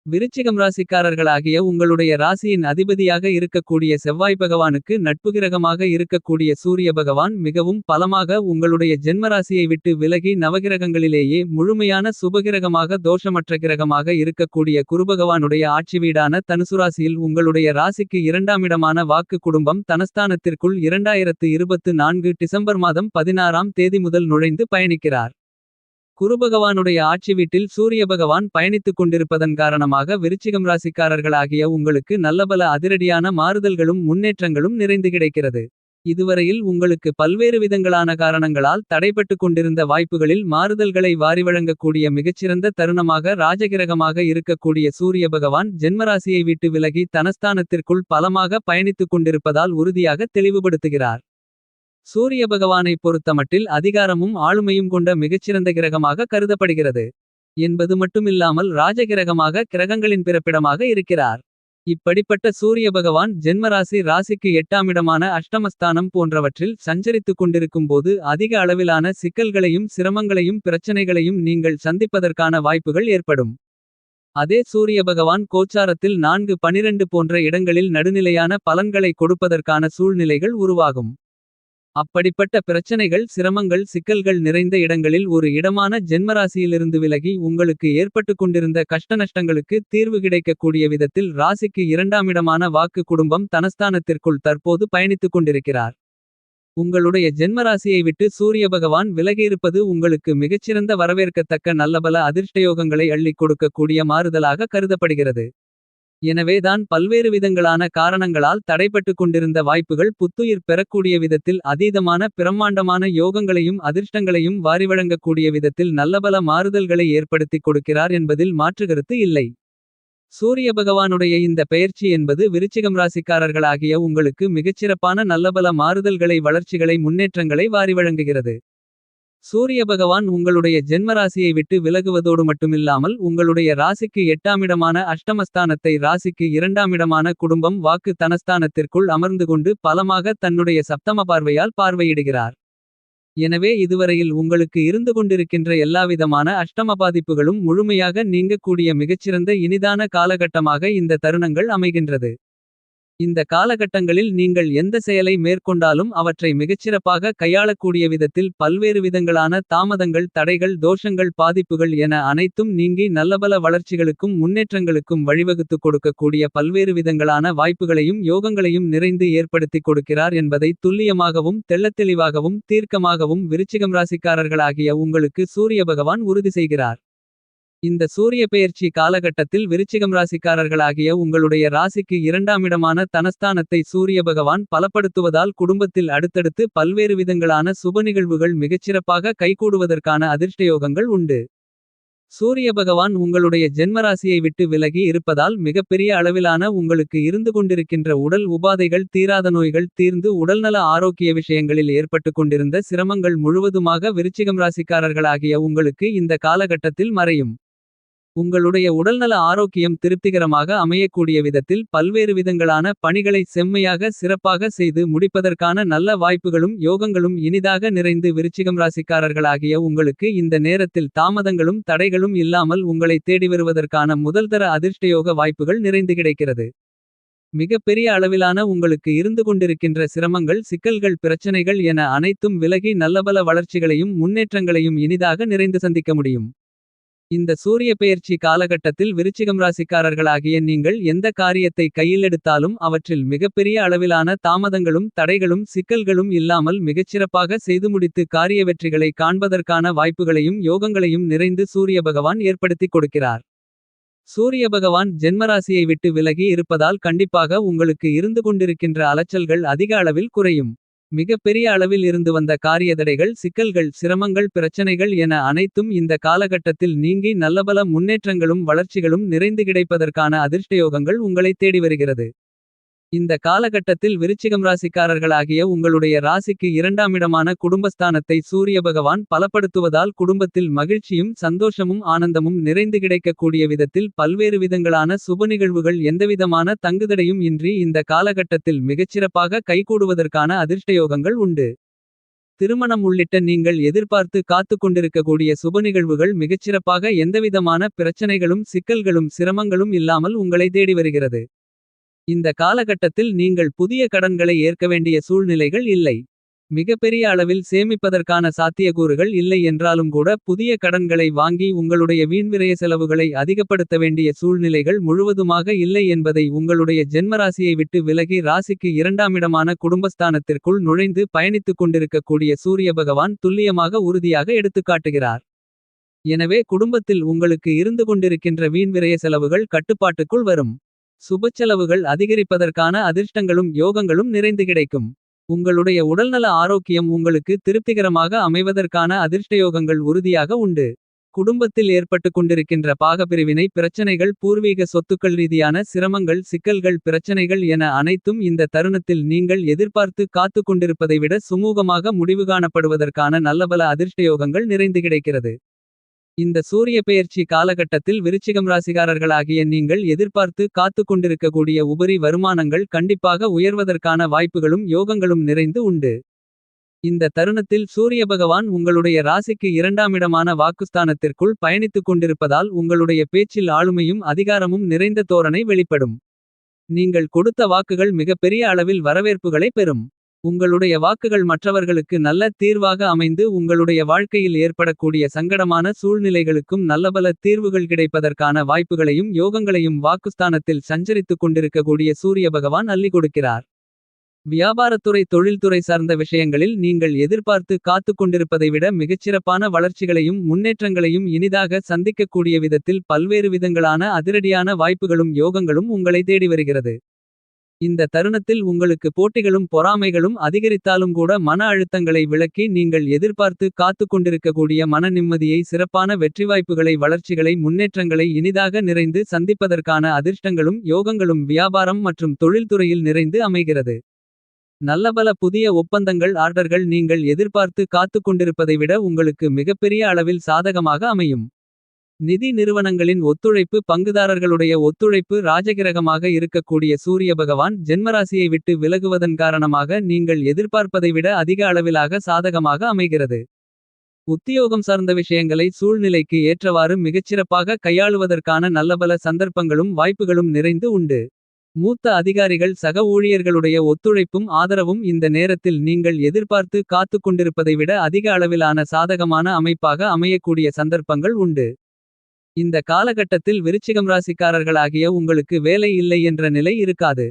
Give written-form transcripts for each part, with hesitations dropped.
விருச்சிகம் ராசிக்காரர்களாகிய உங்களுடைய ராசியின் அதிபதியாக இருக்கக்கூடிய செவ்வாய் பகவானுக்கு நட்புகிரகமாக இருக்கக்கூடிய சூரிய பகவான் மிகவும் பலமாக உங்களுடைய ஜென்மராசியை விட்டு விலகி நவகிரகங்களிலேயே முழுமையான சுபகிரகமாக தோஷமற்ற கிரகமாக இருக்கக்கூடிய குருபகவானுடைய ஆட்சி வீடான தனுசுராசியில் உங்களுடைய ராசிக்கு இரண்டாம் இடமான வாக்கு குடும்பம் தனஸ்தானத்திற்குள் 2024 டிசம்பர் மாதம் 16ஆம் தேதி முதல் நுழைந்து பயணிக்கிறார். குருபகவானுடைய ஆட்சி வீட்டில் சூரிய பகவான் பயணித்துக் கொண்டிருப்பதன் காரணமாக விருச்சிகம் ராசிக்காரர்களாகிய உங்களுக்கு நல்லபல அதிரடியான மாறுதல்களும் முன்னேற்றங்களும் நிறைந்து கிடைக்கிறது. இதுவரையில் உங்களுக்கு பல்வேறு விதங்களான காரணங்களால் தடைபட்டுக் கொண்டிருந்த வாய்ப்புகளில் மாறுதல்களை வாரி வழங்கக்கூடிய மிகச்சிறந்த தருணமாக ராஜகிரகமாக இருக்கக்கூடிய சூரிய பகவான் ஜென்மராசியை விட்டு விலகி தனஸ்தானத்திற்குள் பலமாக பயணித்துக் கொண்டிருப்பதால் உறுதியாக தெளிவுபடுத்துகிறார். சூரிய பகவானை பொறுத்தமட்டில் அதிகாரமும் ஆளுமையும் கொண்ட மிகச்சிறந்த கிரகமாக கருதப்படுகிறது என்பது மட்டுமில்லாமல் ராஜகிரகமாக கிரகங்களின் பிறப்பிடமாக இருக்கிறார். இப்படிப்பட்ட சூரிய பகவான் ஜென்மராசி ராசிக்கு 8ஆம் இடமான அஷ்டமஸ்தானம் போன்றவற்றில் சஞ்சரித்துக் கொண்டிருக்கும் போது அதிக அளவிலான சிக்கல்களையும் சிரமங்களையும் பிரச்சனைகளையும் நீங்கள் சந்திப்பதற்கான வாய்ப்புகள் ஏற்படும். அதே சூரிய பகவான் கோச்சாரத்தில் 4-12 போன்ற இடங்களில் நடுநிலையான பலன்களை கொடுப்பதற்கான சூழ்நிலைகள் உருவாகும். அப்படிப்பட்ட பிரச்சனைகள் சிரமங்கள் சிக்கல்கள் நிறைந்த இடங்களில் ஒரு இடமான ஜென்மராசியிலிருந்து விலகி உங்களுக்கு ஏற்பட்டு கொண்டிருந்த கஷ்டநஷ்டங்களுக்கு தீர்வு கிடைக்கக்கூடிய விதத்தில் ராசிக்கு இரண்டாம் இடமான வாக்கு குடும்பம் தனஸ்தானத்திற்குள் தற்போது பயணித்துக் கொண்டிருக்கிறார். உங்களுடைய ஜென்மராசியை விட்டு சூரிய பகவான் விலகியிருப்பது உங்களுக்கு மிகச்சிறந்த வரவேற்கத்தக்க நல்லபல அதிர்ஷ்டயோகங்களை அள்ளிக் கொடுக்கக்கூடிய மாறுதலாக கருதப்படுகிறது. எனவேதான் பல்வேறு விதங்களான காரணங்களால் தடைபட்டு கொண்டிருந்த வாய்ப்புகள் புத்துயிர் பெறக்கூடிய விதத்தில் அதீதமான பிரம்மாண்டமான யோகங்களையும் அதிர்ஷ்டங்களையும் வாரிவழங்கக்கூடிய விதத்தில் நல்லபல மாறுதல்களை ஏற்படுத்திக் கொடுக்கிறார் என்பதில் மாற்றுகருத்து இல்லை. சூரிய பகவானுடைய இந்த பெயர்ச்சி என்பது விருச்சிகம் ராசிக்காரர்களாகிய உங்களுக்கு மிகச்சிறப்பான நல்லபல மாறுதல்களை வளர்ச்சிகளை முன்னேற்றங்களை வாரிவழங்குகிறது. சூரிய பகவான் உங்களுடைய ஜென்மராசியை விட்டு விலகுவதோடு மட்டுமில்லாமல் உங்களுடைய ராசிக்கு 8ஆம் இடமான அஷ்டமஸ்தானத்தை ராசிக்கு 2ஆம் இடமான குடும்பம் வாக்கு தனஸ்தானத்திற்குள் அமர்ந்து கொண்டு பலமாக தன்னுடைய சப்தம பார்வையால் பார்வையிடுகிறார். எனவே இதுவரையில் உங்களுக்கு இருந்து கொண்டிருக்கின்ற எல்லாவிதமான அஷ்டம பாதிப்புகளும் முழுமையாக நீங்கக்கூடிய மிகச்சிறந்த இனிதான காலகட்டமாக இந்த தருணங்கள் அமைகின்றது. இந்த காலகட்டங்களில் நீங்கள் எந்த செயலை மேற்கொண்டாலும் அவற்றை மிகச்சிறப்பாக கையாளக்கூடிய விதத்தில் பல்வேறு விதங்களான தாமதங்கள் தடைகள் தோஷங்கள் பாதிப்புகள் என அனைத்தும் நீங்கி நல்லபல வளர்ச்சிகளுக்கும் முன்னேற்றங்களுக்கும் வழிவகுத்துக் கொடுக்கக்கூடிய பல்வேறு விதங்களான வாய்ப்புகளையும் யோகங்களையும் நிறைந்து ஏற்படுத்திக் கொடுக்கிறார் என்பதை துல்லியமாகவும் தெள்ளத்தெளிவாகவும் தீர்க்கமாகவும் விருச்சிகம் ராசிக்காரர்களாகிய உங்களுக்கு சூரிய பகவான் உறுதி செய்கிறார். இந்த சூரிய பெயர்ச்சி காலகட்டத்தில் விருச்சிகம் ராசிக்காரர்களாகிய உங்களுடைய ராசிக்கு 2ஆம் இடமான தனஸ்தானத்தை சூரிய பகவான் பலப்படுத்துவதால் குடும்பத்தில் அடுத்தடுத்து பல்வேறு விதங்களான சுப நிகழ்வுகள் மிகச்சிறப்பாக கைகூடுவதற்கான அதிர்ஷ்டயோகங்கள் உண்டு. சூரிய பகவான் உங்களுடைய ஜென்மராசியை விட்டு விலகி இருப்பதால் மிகப்பெரிய அளவிலான உங்களுக்கு இருந்து கொண்டிருக்கின்ற உடல் உபாதைகள் தீராத நோய்கள் தீர்ந்து உடல்நல ஆரோக்கிய விஷயங்களில் ஏற்பட்டு கொண்டிருந்த சிரமங்கள் முழுவதுமாக விருச்சிகம் ராசிக்காரர்களாகிய உங்களுக்கு இந்த காலகட்டத்தில் மறையும். உங்களுடைய உடல்நல ஆரோக்கியம் திருப்திகரமாக அமையக்கூடிய விதத்தில் பல்வேறு விதங்களான பணிகளை செம்மையாக சிறப்பாக செய்து முடிப்பதற்கான நல்ல வாய்ப்புகளும் யோகங்களும் இனிதாக நிறைந்து விருச்சிகம் ராசிக்காரர்களாகிய உங்களுக்கு இந்த நேரத்தில் தாமதங்களும் தடைகளும் இல்லாமல் உங்களை தேடி வருவதற்கான முதல்தர அதிர்ஷ்டயோக வாய்ப்புகள் நிறைந்து கிடைக்கிறது. மிகப்பெரிய அளவிலான உங்களுக்கு இருந்து கொண்டிருக்கின்ற சிரமங்கள் சிக்கல்கள் பிரச்சனைகள் என அனைத்தும் விலகி நல்லபல வளர்ச்சிகளையும் முன்னேற்றங்களையும் இனிதாக நிறைந்து சந்திக்க முடியும். இந்த சூரிய பெயர்ச்சி காலகட்டத்தில் விருச்சிகம் ராசிக்காரர்களாகிய நீங்கள் எந்த காரியத்தை கையில் எடுத்தாலும் அவற்றில் மிகப்பெரிய அளவிலான தாமதங்களும் தடைகளும் சிக்கல்களும் இல்லாமல் மிகச்சிறப்பாக செய்து முடித்து காரிய வெற்றிகளை காண்பதற்கான வாய்ப்புகளையும் யோகங்களையும் நிறைந்து சூரிய பகவான் ஏற்படுத்திக் கொடுக்கிறார். சூரிய பகவான் ஜென்மராசியை விட்டு விலகி இருப்பதால் கண்டிப்பாக உங்களுக்கு இருந்து கொண்டிருக்கின்ற அலைச்சல்கள் அதிக அளவில் குறையும். மிகப்பெரிய அளவில் இருந்து வந்த காரியதடைகள் சிக்கல்கள் சிரமங்கள் பிரச்சனைகள் என அனைத்தும் இந்த காலகட்டத்தில் நீங்கி நல்லபல முன்னேற்றங்களும் வளர்ச்சிகளும் நிறைந்து கிடைப்பதற்கான அதிர்ஷ்டயோகங்கள் உங்களை தேடி வருகிறது. இந்த காலகட்டத்தில் விருச்சிகம் ராசிக்காரர்களாகிய உங்களுடைய ராசிக்கு 2ஆம் இடமான குடும்பஸ்தானத்தை சூரிய பகவான் பலப்படுத்துவதால் குடும்பத்தில் மகிழ்ச்சியும் சந்தோஷமும் ஆனந்தமும் நிறைந்து கிடைக்கக்கூடிய விதத்தில் பல்வேறு விதங்களான சுப நிகழ்வுகள் எந்தவிதமான தங்குதடையும் இன்றி இந்த காலகட்டத்தில் மிகச்சிறப்பாக கைகூடுவதற்கான அதிர்ஷ்டயோகங்கள் உண்டு. திருமணம் உள்ளிட்ட நீங்கள் எதிர்பார்த்து காத்துக் கொண்டிருக்கக்கூடிய சுப நிகழ்வுகள் மிகச்சிறப்பாக எந்தவிதமான பிரச்சனைகளும் சிக்கல்களும் சிரமங்களும் இல்லாமல் உங்களை தேடி வருகிறது. இந்த காலகட்டத்தில் நீங்கள் புதிய கடன்களை ஏற்க வேண்டிய சூழ்நிலைகள் இல்லை. மிகப்பெரிய அளவில் சேமிப்பதற்கான சாத்தியக்கூறுகள் இல்லை என்றாலும் கூட புதிய கடன்களை வாங்கி உங்களுடைய வீண்விரய செலவுகளை அதிகப்படுத்த வேண்டிய சூழ்நிலைகள் முழுவதுமாக இல்லை என்பதை உங்களுடைய ஜென்மராசியை விட்டு விலகி ராசிக்கு இரண்டாமிடமான குடும்பஸ்தானத்திற்குள் நுழைந்து பயணித்துக் கொண்டிருக்கக்கூடிய சூரிய பகவான் துல்லியமாக உறுதியாக எடுத்துக்காட்டுகிறார். எனவே குடும்பத்தில் உங்களுக்கு இருந்து கொண்டிருக்கின்ற வீண்விரய செலவுகள் கட்டுப்பாட்டுக்குள் வரும். சுபச்செலவுகள் அதிகரிப்பதற்கான அதிர்ஷ்டங்களும் யோகங்களும் நிறைந்து கிடைக்கும். உங்களுடைய உடல்நல ஆரோக்கியம் உங்களுக்கு திருப்திகரமாக அமைவதற்கான அதிர்ஷ்டயோகங்கள் உறுதியாக உண்டு. குடும்பத்தில் ஏற்பட்டுக் கொண்டிருக்கின்ற பாகப்பிரிவினை பிரச்சனைகள் பூர்வீக சொத்துக்கள் ரீதியான சிரமங்கள் சிக்கல்கள் பிரச்சனைகள் என அனைத்தும் இந்த தருணத்தில் நீங்கள் எதிர்பார்த்து காத்துக் கொண்டிருப்பதை விட சுமூகமாக முடிவு காணப்படுவதற்கான நல்லபல அதிர்ஷ்டயோகங்கள் நிறைந்து கிடைக்கிறது. இந்த சூரிய பெயர்ச்சி காலகட்டத்தில் விருச்சிகம் ராசிகாரர்களாகிய நீங்கள் எதிர்பார்த்து காத்துக் கொண்டிருக்கக்கூடிய உபரி வருமானங்கள் கண்டிப்பாக உயர்வதற்கான வாய்ப்புகளும் யோகங்களும் நிறைந்து உண்டு. இந்த தருணத்தில் சூரிய பகவான் உங்களுடைய ராசிக்கு இரண்டாமிடமான வாக்குஸ்தானத்திற்குள் பயணித்துக் கொண்டிருப்பதால் உங்களுடைய பேச்சில் ஆளுமையும் அதிகாரமும் நிறைந்த தோரணை வெளிப்படும். நீங்கள் கொடுத்த வாக்குகள் மிகப்பெரிய அளவில் வரவேற்புகளை பெறும். உங்களுடைய வாக்குகள் மற்றவர்களுக்கு நல்ல தீர்வாக அமைந்து உங்களுடைய வாழ்க்கையில் ஏற்படக்கூடிய சங்கடமான சூழ்நிலைகளுக்கும் நல்லபல தீர்வுகள் கிடைப்பதற்கான வாய்ப்புகளையும் யோகங்களையும் வாக்குஸ்தானத்தில் சஞ்சரித்துக் கொண்டிருக்கக்கூடிய சூரிய பகவான் அள்ளி கொடுக்கிறார். வியாபாரத்துறை தொழில்துறை சார்ந்த விஷயங்களில் நீங்கள் எதிர்பார்த்து காத்துக் கொண்டிருப்பதை விட மிகச்சிறப்பான வளர்ச்சிகளையும் முன்னேற்றங்களையும் இனிதாக சந்திக்கக்கூடிய விதத்தில் பல்வேறு விதங்களான அதிரடியான வாய்ப்புகளும் யோகங்களும் உங்களை தேடி வருகிறது. இந்த தருணத்தில் உங்களுக்கு போட்டிகளும் பொறாமைகளும் அதிகரித்தாலும் கூட மன அழுத்தங்களை விலக்கி நீங்கள் எதிர்பார்த்து காத்துக் கொண்டிருக்கக்கூடிய மன நிம்மதியை சிறப்பான வெற்றி வாய்ப்புகளை வளர்ச்சிகளை முன்னேற்றங்களை இனிதாக நிறைந்து சந்திப்பதற்கான அதிர்ஷ்டங்களும் யோகங்களும் வியாபாரம் மற்றும் தொழில்துறையில் நிறைந்து அமைகிறது. நல்லபல புதிய ஒப்பந்தங்கள் ஆர்டர்கள் நீங்கள் எதிர்பார்த்து காத்துக் கொண்டிருப்பதை விட உங்களுக்கு மிகப்பெரிய அளவில் சாதகமாக அமையும். நிதி நிறுவனங்களின் ஒத்துழைப்பு பங்குதாரர்களுடைய ஒத்துழைப்பு ராஜகிரகமாக இருக்கக்கூடிய சூரிய பகவான் ஜென்மராசியை விட்டு விலகுவதன் காரணமாக நீங்கள் எதிர்பார்ப்பதை விட அதிக அளவிலாக சாதகமாக அமைகிறது. உத்தியோகம் சார்ந்த விஷயங்களை சூழ்நிலைக்கு ஏற்றவாறு மிகச்சிறப்பாக கையாளுவதற்கான நல்லபல சந்தர்ப்பங்களும் வாய்ப்புகளும் நிறைந்து உண்டு. மூத்த அதிகாரிகள் சக ஊழியர்களுடைய ஒத்துழைப்பும் ஆதரவும் இந்த நேரத்தில் நீங்கள் எதிர்பார்த்து காத்துக் கொண்டிருப்பதை விட அதிக அளவிலான சாதகமான அமைப்பாக அமையக்கூடிய சந்தர்ப்பங்கள் உண்டு. இந்த காலகட்டத்தில் விருச்சிகம் ராசிக்காரர்களாகிய உங்களுக்கு வேலை இல்லை என்ற நிலை இருக்காது.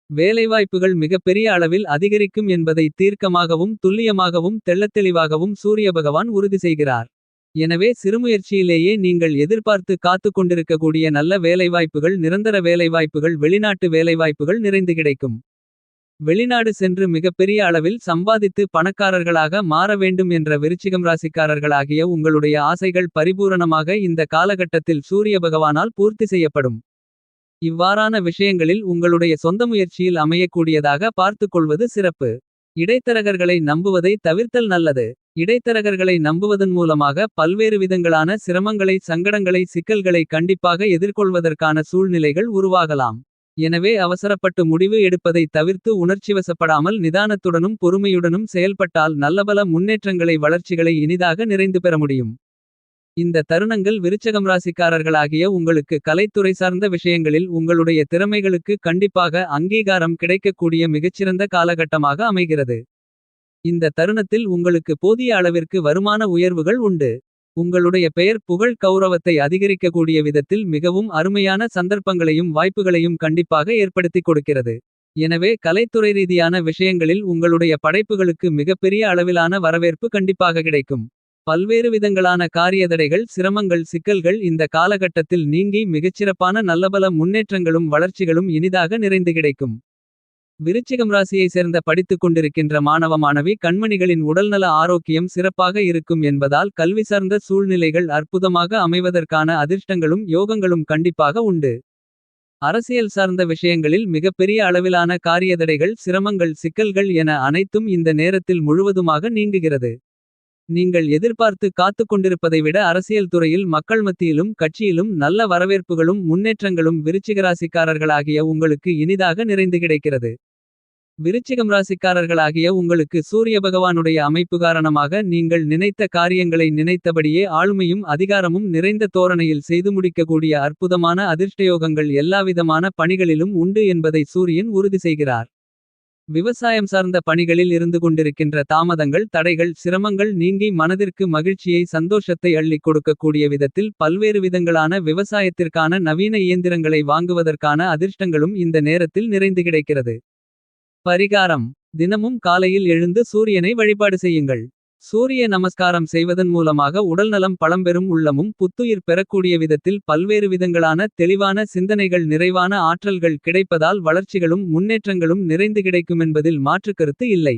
வேலைவாய்ப்புகள் மிகப்பெரிய அளவில் அதிகரிக்கும் என்பதை தீர்க்கமாகவும் துல்லியமாகவும் தெள்ளத்தெளிவாகவும் சூரிய பகவான் உறுதி செய்கிறார். எனவே சிறுமுயற்சியிலேயே நீங்கள் எதிர்பார்த்து காத்துக் கொண்டிருக்கக்கூடிய நல்ல வேலைவாய்ப்புகள் நிரந்தர வேலைவாய்ப்புகள் வெளிநாட்டு வேலைவாய்ப்புகள் நிறைந்து கிடைக்கும். வெளிநாடு சென்று மிகப்பெரிய அளவில் சம்பாதித்து பணக்காரர்களாக மாற வேண்டும் என்ற விருச்சிகம் ராசிக்காரர்களாகிய உங்களுடைய ஆசைகள் பரிபூரணமாக இந்த காலகட்டத்தில் சூரிய பகவானால் பூர்த்தி செய்யப்படும். இவ்வாறான விஷயங்களில் உங்களுடைய சொந்த முயற்சியில் அமையக்கூடியதாக பார்த்துக் கொள்வது சிறப்பு. இடைத்தரகர்களை நம்புவதை தவிர்த்தல் நல்லது. இடைத்தரகர்களை நம்புவதன் மூலமாக பல்வேறு விதங்களான சிரமங்களை சங்கடங்களை சிக்கல்களை கண்டிப்பாக எதிர்கொள்வதற்கான சூழ்நிலைகள் உருவாகலாம். எனவே அவசரப்பட்டு முடிவு எடுப்பதை தவிர்த்து உணர்ச்சிவசப்படாமல் நிதானத்துடனும் பொறுமையுடனும் செயல்பட்டால் நல்லபல முன்னேற்றங்களை வளர்ச்சிகளை இனிதாக நிறைந்து பெற முடியும். இந்த தருணங்கள் விருச்சகம் ராசிக்காரர்களாகிய உங்களுக்கு கலைத்துறை சார்ந்த விஷயங்களில் உங்களுடைய திறமைகளுக்கு கண்டிப்பாக அங்கீகாரம் கிடைக்கக்கூடிய மிகச்சிறந்த காலகட்டமாக அமைகிறது. இந்த தருணத்தில் உங்களுக்கு போதிய அளவிற்கு வருமான உயர்வுகள் உண்டு. உங்களுடைய பெயர் புகழ் கௌரவத்தை அதிகரிக்கக்கூடிய விதத்தில் மிகவும் அருமையான சந்தர்ப்பங்களையும் வாய்ப்புகளையும் கண்டிப்பாக ஏற்படுத்திக் கொடுக்கிறது. எனவே கலைத்துறை ரீதியான விஷயங்களில் உங்களுடைய படைப்புகளுக்கு மிகப்பெரிய அளவிலான வரவேற்பு கண்டிப்பாக கிடைக்கும். பல்வேறு விதங்களான காரியதடைகள் சிரமங்கள் சிக்கல்கள் இந்த காலகட்டத்தில் நீங்கி மிகச்சிறப்பான நல்லபல முன்னேற்றங்களும் வளர்ச்சிகளும் இனிதாக நிறைந்து கிடைக்கும். விருச்சிகம் ராசியை சேர்ந்த படித்துக் கொண்டிருக்கின்ற மாணவ மாணவி கண்மணிகளின் உடல்நல ஆரோக்கியம் சிறப்பாக இருக்கும் என்பதால் கல்வி சார்ந்த சூழ்நிலைகள் அற்புதமாக அமைவதற்கான அதிர்ஷ்டங்களும் யோகங்களும் கண்டிப்பாக உண்டு. அரசியல் சார்ந்த விஷயங்களில் மிகப்பெரிய அளவிலான காரியதடைகள் சிரமங்கள் சிக்கல்கள் என அனைத்தும் இந்த நேரத்தில் முழுவதுமாக நீங்குகிறது. நீங்கள் எதிர்பார்த்து காத்துக் கொண்டிருப்பதை விட அரசியல் துறையில் மக்கள் மத்தியிலும் கட்சியிலும் நல்ல வரவேற்புகளும் முன்னேற்றங்களும் விருச்சிகராசிக்காரர்களாகிய உங்களுக்கு இனிதாக நிறைந்து கிடைக்கிறது. விருச்சிகம் ராசிக்காரர்களாகிய உங்களுக்கு சூரிய பகவானுடைய அமைப்பு காரணமாக நீங்கள் நினைத்த காரியங்களை நினைத்தபடியே ஆளுமையும் அதிகாரமும் நிறைந்த தோரணையில் செய்து முடிக்கக்கூடிய அற்புதமான அதிர்ஷ்டயோகங்கள் எல்லாவிதமான பணிகளிலும் உண்டு என்பதை சூரியன் உறுதி செய்கிறார். விவசாயம் சார்ந்த பணிகளில் இருந்து கொண்டிருக்கின்ற தாமதங்கள் தடைகள் சிரமங்கள் நீங்கி மனதிற்கு மகிழ்ச்சியை சந்தோஷத்தை அள்ளிக் கொடுக்கக்கூடிய விதத்தில் பல்வேறு விதங்களான விவசாயத்திற்கான நவீன இயந்திரங்களை வாங்குவதற்கான அதிர்ஷ்டங்களும் இந்த நேரத்தில் நிறைந்து கிடைக்கிறது. பரிகாரம்: தினமும் காலையில் எழுந்து சூரியனை வழிபாடு செய்யுங்கள். சூரிய நமஸ்காரம் செய்வதன் மூலமாக உடல்நலம் பலம்பெறும் உள்ளமும் புத்துயிர் பெறக்கூடிய விதத்தில் பல்வேறு விதங்களான தெளிவான சிந்தனைகள் நிறைவான ஆற்றல்கள் கிடைப்பதால் வளர்ச்சிகளும் முன்னேற்றங்களும் நிறைந்து கிடைக்குமென்பதில் மாற்றுக்கருத்து இல்லை.